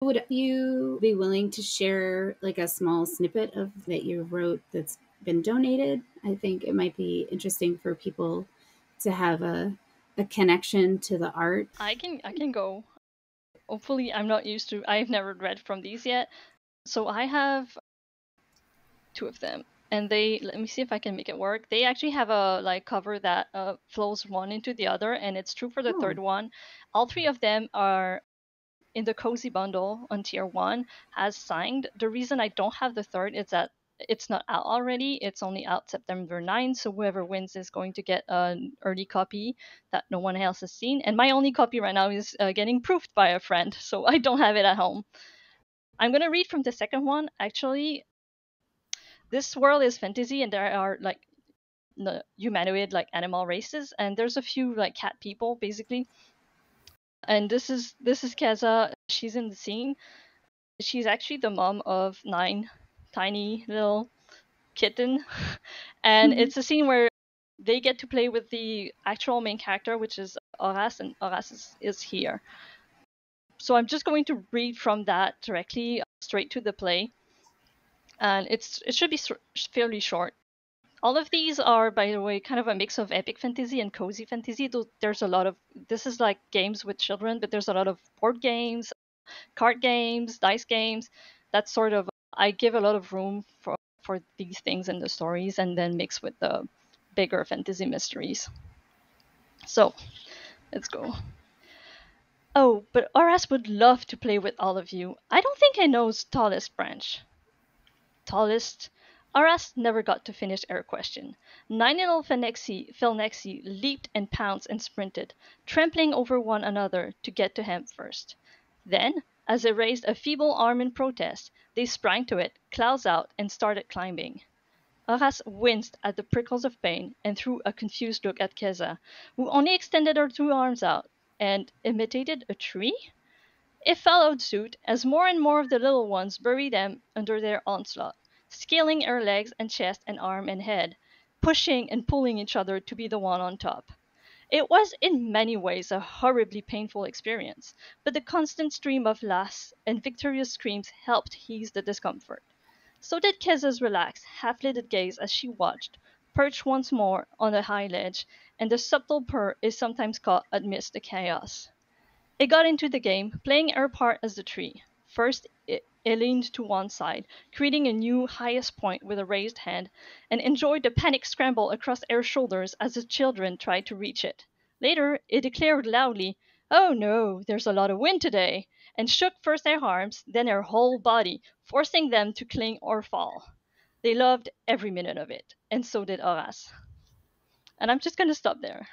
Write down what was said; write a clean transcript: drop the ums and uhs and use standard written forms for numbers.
Would you be willing to share like a small snippet of that you wrote that's been donated? I think it might be interesting for people to have a connection to the art. I can go. Hopefully, I'm not used to. I've never read from these yet, so I have two of them, and they, let me see if I can make it work. They actually have a like cover that flows one into the other, and it's true for the Oh, third one. All three of them are in the cozy bundle on tier 1 as signed. The reason I don't have the third is that it's not out already. It's only out September 9th, so whoever wins is going to get an early copy that no one else has seen. And my only copy right now is getting proofed by a friend, so I don't have it at home. I'm going to read from the second one. Actually, this world is fantasy, and there are like humanoid like animal races, and there's a few like cat people basically. And this is Keza. She's in the scene. She's actually the mom of 9 tiny little kitten. And it's a scene where they get to play with the actual main character, which is Horace, and Horace is here. So I'm just going to read from that directly straight to the play. And it should be fairly short. All of these are, by the way, kind of a mix of epic fantasy and cozy fantasy. There's a lot of, this is like games with children, but there's a lot of board games, card games, dice games. That's sort of, I give a lot of room for these things in the stories, and then mix with the bigger fantasy mysteries. So let's go. Oh, but Horace would love to play with all of you. I don't think I know's tallest branch. Tallest? Horace never got to finish our question. 9 little Phelnexi leaped and pounced and sprinted, trampling over one another to get to him first. Then, as they raised a feeble arm in protest, they sprang to it, claws out, and started climbing. Horace winced at the prickles of pain and threw a confused look at Keza, who only extended her 2 arms out and imitated a tree. It followed suit as more and more of the little ones buried them under their onslaught, scaling her legs and chest and arm and head, pushing and pulling each other to be the one on top. It was in many ways a horribly painful experience, but the constant stream of laughs and victorious screams helped ease the discomfort. So did Keza's relaxed, half-lidded gaze as she watched, perched once more on a high ledge, and the subtle purr is sometimes caught amidst the chaos. It got into the game, playing her part as the tree. First, it leaned to one side, creating a new highest point with a raised hand, and enjoyed the panic scramble across her shoulders as the children tried to reach it. Later, it declared loudly, "Oh no, there's a lot of wind today," and shook first their arms, then their whole body, forcing them to cling or fall. They loved every minute of it, and so did Horace. And I'm just going to stop there.